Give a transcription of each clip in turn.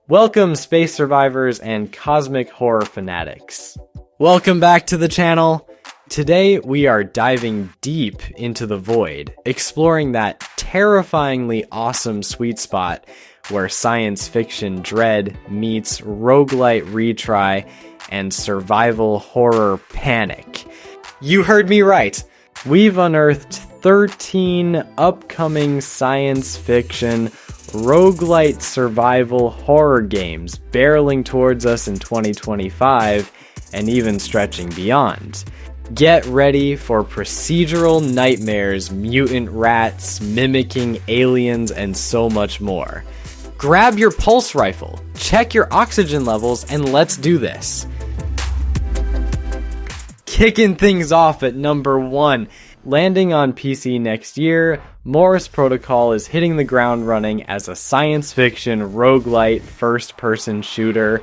Welcome, space survivors and cosmic horror fanatics. Welcome back to the channel. Today we are diving deep into the void, exploring that terrifyingly awesome sweet spot where science fiction dread meets roguelite retry and survival horror panic. You heard me right. We've unearthed 13 upcoming science fiction roguelite survival horror games barreling towards us in 2025 and even stretching beyond. Get ready for procedural nightmares, mutant rats, mimicking aliens, and so much more. Grab your pulse rifle, check your oxygen levels, and let's do this. Kicking things off at number 1. Landing on PC next year, Moros Protocol is hitting the ground running as a science fiction roguelite first-person shooter.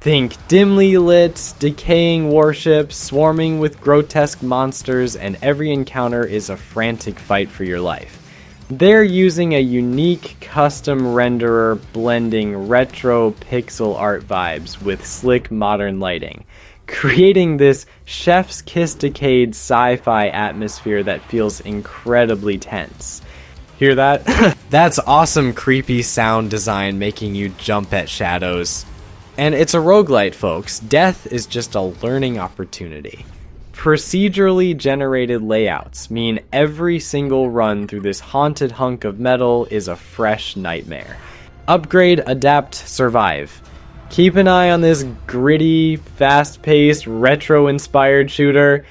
Think dimly lit, decaying warships, swarming with grotesque monsters, and every encounter is a frantic fight for your life. They're using a unique custom renderer blending retro pixel art vibes with slick modern lighting, creating this chef's kiss decayed sci-fi atmosphere that feels incredibly tense. Hear that? That's awesome creepy sound design making you jump at shadows. And it's a roguelite, folks. Death is just a learning opportunity. Procedurally generated layouts mean every single run through this haunted hunk of metal is a fresh nightmare. Upgrade, adapt, survive. Keep an eye on this gritty, fast-paced, retro-inspired shooter.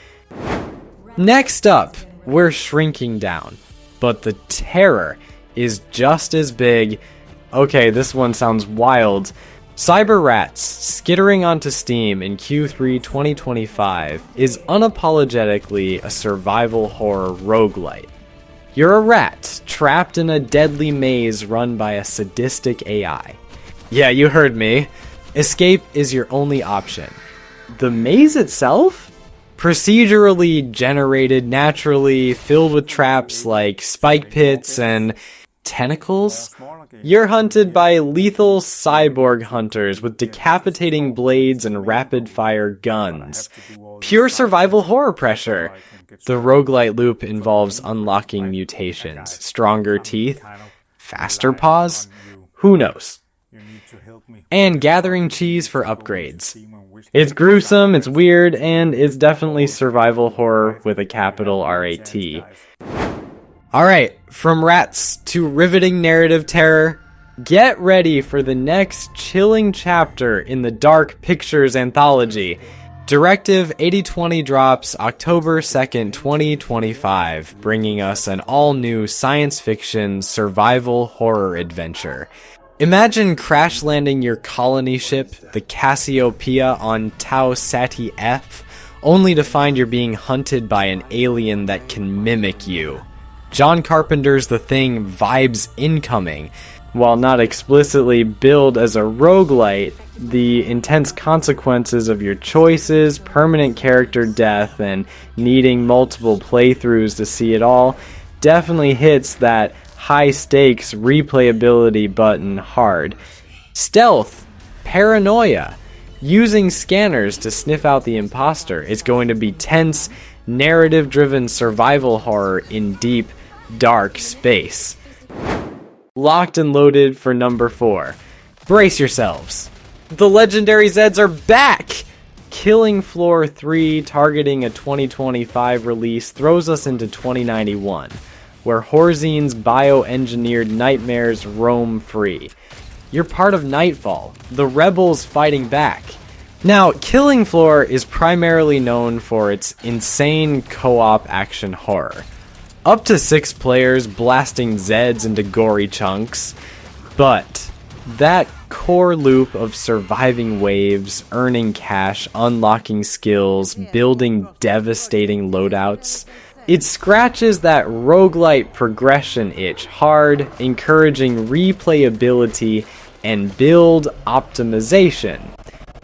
Next up, we're shrinking down. But the terror is just as big. Okay, this one sounds wild. Cyber Rats, skittering onto Steam in Q3 2025, is unapologetically a survival horror roguelite. You're a rat, trapped in a deadly maze run by a sadistic AI. Yeah, you heard me. Escape is your only option. The maze itself? Procedurally generated naturally, filled with traps like spike pits and tentacles. You're hunted by lethal cyborg hunters with decapitating blades and rapid-fire guns. Pure survival horror pressure. The roguelite loop involves unlocking mutations, stronger teeth, faster paws, who knows? And gathering cheese for upgrades. It's gruesome, it's weird, and it's definitely survival horror with a capital R-A-T. Alright, from rats to riveting narrative terror, get ready for the next chilling chapter in the Dark Pictures Anthology. Directive 8020 drops October 2nd, 2025, bringing us an all-new science fiction survival horror adventure. Imagine crash landing your colony ship, the Cassiopeia, on Tau Ceti F, only to find you're being hunted by an alien that can mimic you. John Carpenter's The Thing vibes incoming. While not explicitly billed as a roguelite, the intense consequences of your choices, permanent character death, and needing multiple playthroughs to see it all definitely hits that high-stakes replayability button hard. Stealth, paranoia, using scanners to sniff out the imposter is going to be tense, narrative-driven survival horror in deep, dark space. Locked and loaded for number 4. Brace yourselves. The legendary Zeds are back! Killing Floor 3, targeting a 2025 release, throws us into 2091. Where Horzine's bioengineered nightmares roam free. You're part of Nightfall, the rebels fighting back. Now, Killing Floor is primarily known for its insane co-op action horror. Up to 6 players blasting Zeds into gory chunks, but that core loop of surviving waves, earning cash, unlocking skills, building devastating loadouts, it scratches that roguelite progression itch hard, encouraging replayability and build optimization.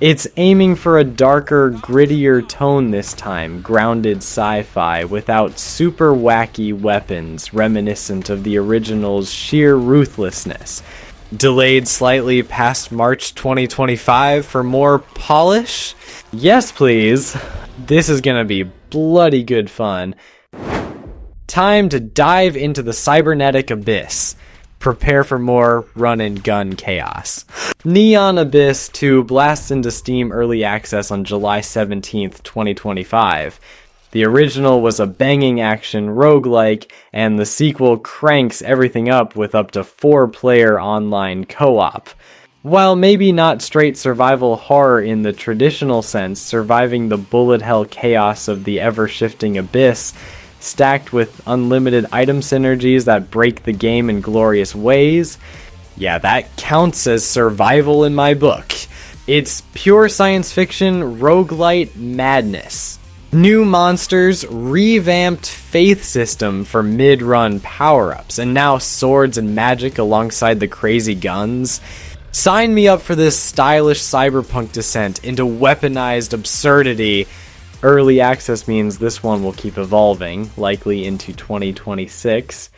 It's aiming for a darker, grittier tone this time, grounded sci-fi without super wacky weapons reminiscent of the original's sheer ruthlessness. Delayed slightly past March 2025 for more polish? Yes, please. This is gonna be bloody good fun. Time to dive into the cybernetic abyss. Prepare for more run-and-gun chaos. Neon Abyss 2 blasts into Steam Early Access on July 17th, 2025. The original was a banging action roguelike, and the sequel cranks everything up with up to 4-player online co-op. While maybe not straight survival horror in the traditional sense, surviving the bullet hell chaos of the ever-shifting abyss, stacked with unlimited item synergies that break the game in glorious ways, yeah, that counts as survival in my book. It's pure science fiction roguelite madness. New monsters, revamped faith system for mid-run power-ups, and now swords and magic alongside the crazy guns. Sign me up for this stylish cyberpunk descent into weaponized absurdity. Early access means this one will keep evolving, likely into 2026.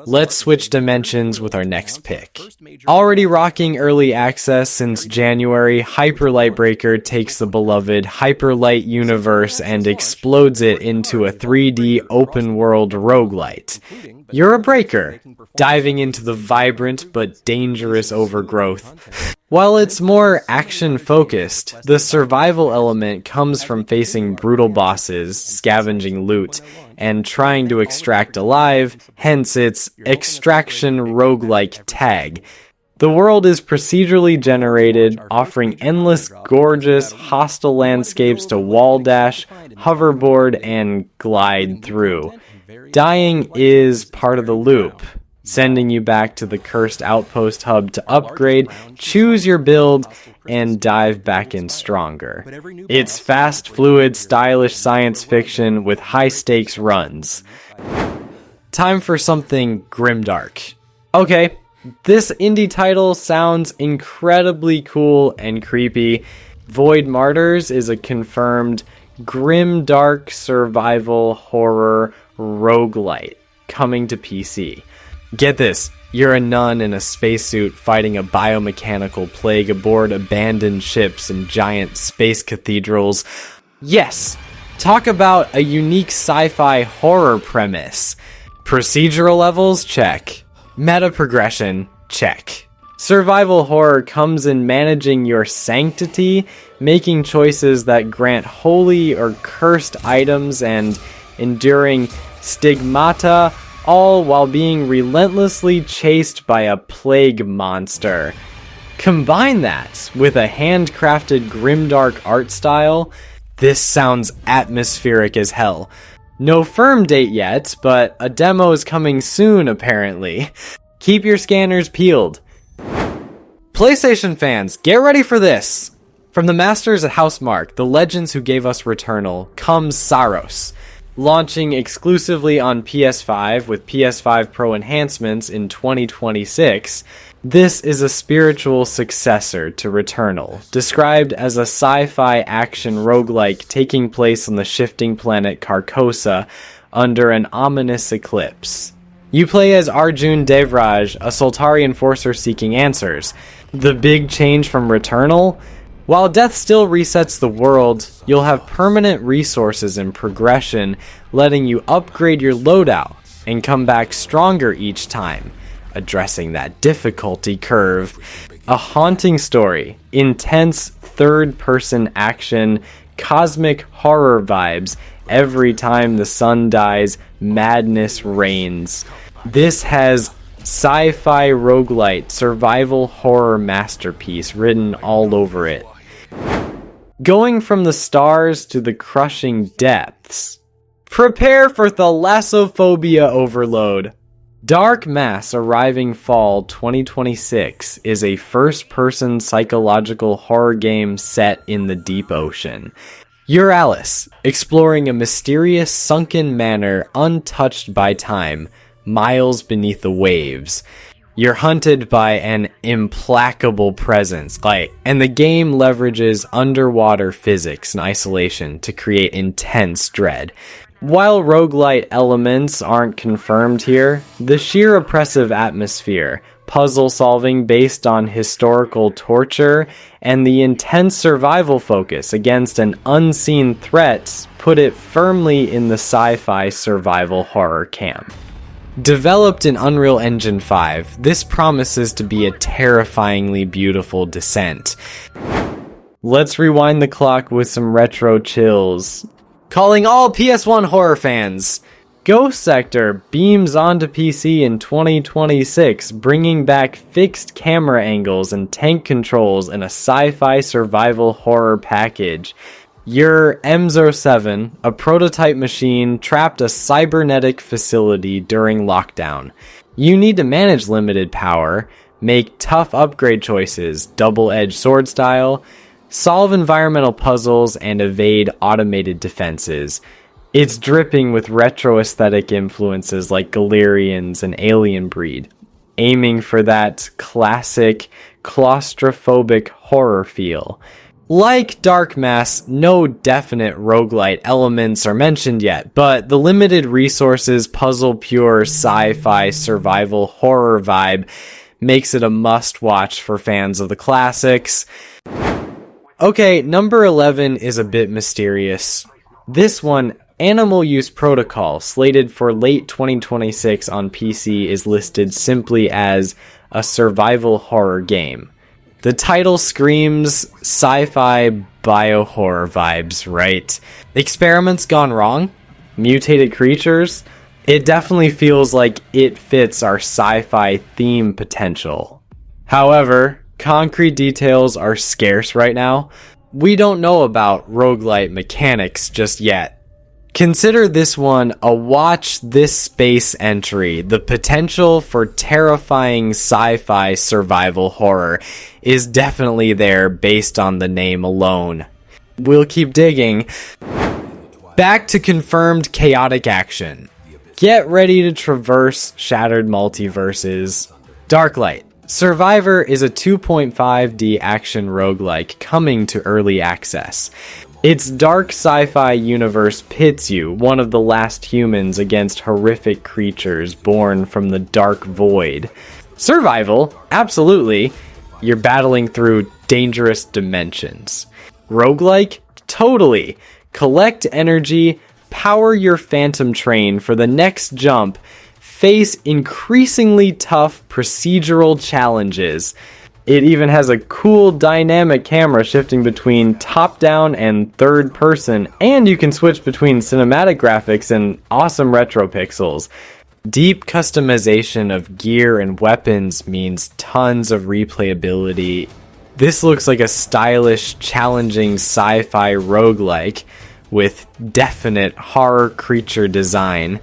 Let's switch dimensions with our next pick. Already rocking early access since January, Hyper Lightbreaker takes the beloved Hyperlight universe and explodes it into a 3D open-world roguelite. You're a breaker, diving into the vibrant but dangerous overgrowth. While it's more action-focused, the survival element comes from facing brutal bosses, scavenging loot, and trying to extract alive, hence its extraction roguelike tag. The world is procedurally generated, offering endless, gorgeous, hostile landscapes to wall dash, hoverboard, and glide through. Dying is part of the loop, sending you back to the cursed outpost hub to upgrade, choose your build, and dive back in stronger. It's fast, fluid, stylish science fiction with high-stakes runs. Time for something grimdark. Okay, this indie title sounds incredibly cool and creepy. Void Martyrs is a confirmed grimdark survival horror roguelite coming to PC. Get this, you're a nun in a spacesuit fighting a biomechanical plague aboard abandoned ships and giant space cathedrals. Yes, talk about a unique sci-fi horror premise. Procedural levels? Check. Meta progression? Check. Survival horror comes in managing your sanctity, making choices that grant holy or cursed items, and enduring stigmata, all while being relentlessly chased by a plague monster. Combine that with a handcrafted grimdark art style, this sounds atmospheric as hell. No firm date yet, but a demo is coming soon apparently. Keep your scanners peeled. PlayStation fans, get ready for this! From the masters at Housemarque, the legends who gave us Returnal, comes Saros. Launching exclusively on PS5 with PS5 Pro enhancements in 2026, this is a spiritual successor to Returnal, described as a sci-fi action roguelike taking place on the shifting planet Carcosa under an ominous eclipse. You play as Arjun Devraj, a Soltari enforcer seeking answers. The big change from Returnal? While death still resets the world, you'll have permanent resources and progression, letting you upgrade your loadout and come back stronger each time, addressing that difficulty curve. A haunting story, intense third-person action, cosmic horror vibes. Every time the sun dies, madness reigns. This has Sci-Fi Roguelite Survival Horror masterpiece written all over it. Going from the stars to the crushing depths. Prepare for thalassophobia overload. Dark Mass arriving fall 2026 is a first-person psychological horror game set in the deep ocean. You're Alice, exploring a mysterious sunken manor untouched by time, miles beneath the waves. You're hunted by an implacable presence, and the game leverages underwater physics and isolation to create intense dread. While roguelite elements aren't confirmed here, the sheer oppressive atmosphere, puzzle solving based on historical torture, and the intense survival focus against an unseen threat put it firmly in the sci-fi survival horror camp. Developed in Unreal Engine 5, this promises to be a terrifyingly beautiful descent. Let's rewind the clock with some retro chills. Calling all PS1 horror fans! Ghost Sector beams onto PC in 2026, bringing back fixed camera angles and tank controls in a sci-fi survival horror package. Your M07, a prototype machine, trapped a cybernetic facility during lockdown. You need to manage limited power, make tough upgrade choices, double-edged sword style, solve environmental puzzles, and evade automated defenses. It's dripping with retro aesthetic influences like Galerians and Alien Breed, aiming for that classic claustrophobic horror feel. Like Dark Mass, no definite roguelite elements are mentioned yet, but the limited resources, puzzle-pure sci-fi survival horror vibe makes it a must-watch for fans of the classics. Okay, number 11 is a bit mysterious. This one, Animal Use Protocol, slated for late 2026 on PC, is listed simply as a survival horror game. The title screams sci-fi bio-horror vibes, right? Experiments gone wrong? Mutated creatures? It definitely feels like it fits our sci-fi theme potential. However, concrete details are scarce right now. We don't know about roguelite mechanics just yet. Consider this one a watch this space entry. The potential for terrifying sci-fi survival horror is definitely there based on the name alone. We'll keep digging. Back to confirmed chaotic action. Get ready to traverse shattered multiverses. Darklight. Survivor is a 2.5D action roguelike coming to early access. Its dark sci-fi universe pits you, one of the last humans, against horrific creatures born from the dark void. Survival? Absolutely. You're battling through dangerous dimensions. Roguelike? Totally. Collect energy, power your phantom train for the next jump, face increasingly tough procedural challenges. It even has a cool dynamic camera shifting between top-down and third-person, and you can switch between cinematic graphics and awesome retro pixels. Deep customization of gear and weapons means tons of replayability. This looks like a stylish, challenging sci-fi roguelike with definite horror creature design.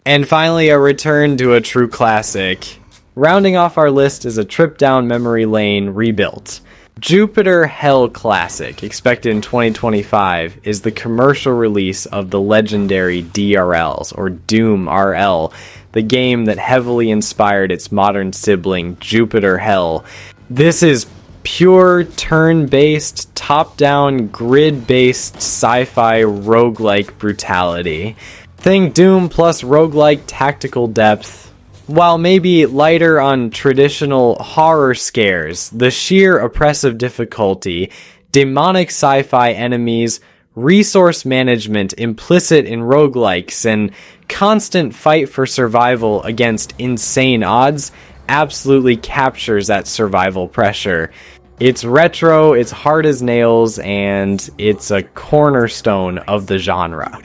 And finally, a return to a true classic. Rounding off our list is a trip down memory lane rebuilt. Jupiter Hell Classic, expected in 2025, is the commercial release of the legendary DRLs, or Doom RL, the game that heavily inspired its modern sibling, Jupiter Hell. This is pure turn-based, top-down, grid-based sci-fi roguelike brutality. Think Doom plus roguelike tactical depth. While maybe lighter on traditional horror scares, the sheer oppressive difficulty, demonic sci-fi enemies, resource management implicit in roguelikes, and constant fight for survival against insane odds absolutely captures that survival pressure. It's retro, it's hard as nails, and it's a cornerstone of the genre.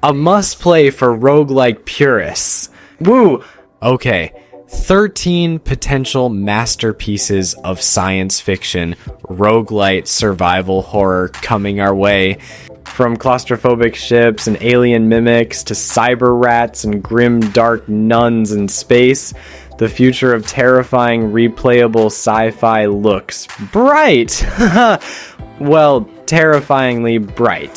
A must-play for roguelike purists. Woo! Okay, 13 potential masterpieces of science fiction, roguelite survival horror coming our way. From claustrophobic ships and alien mimics to cyber rats and grim dark nuns in space, the future of terrifying replayable sci-fi looks bright. Well, terrifyingly bright.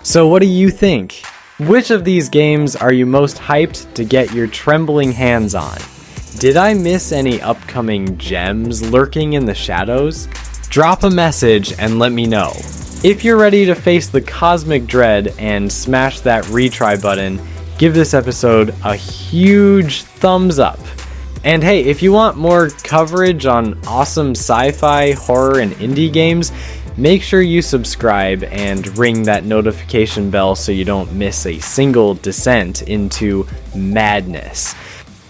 So what do you think? Which of these games are you most hyped to get your trembling hands on? Did I miss any upcoming gems lurking in the shadows? Drop a message and let me know. If you're ready to face the cosmic dread and smash that retry button, give this episode a huge thumbs up. And hey, if you want more coverage on awesome sci-fi, horror, and indie games, make sure you subscribe and ring that notification bell so you don't miss a single descent into madness.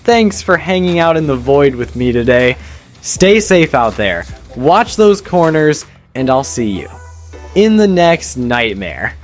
Thanks for hanging out in the void with me today. Stay safe out there, watch those corners, and I'll see you in the next nightmare.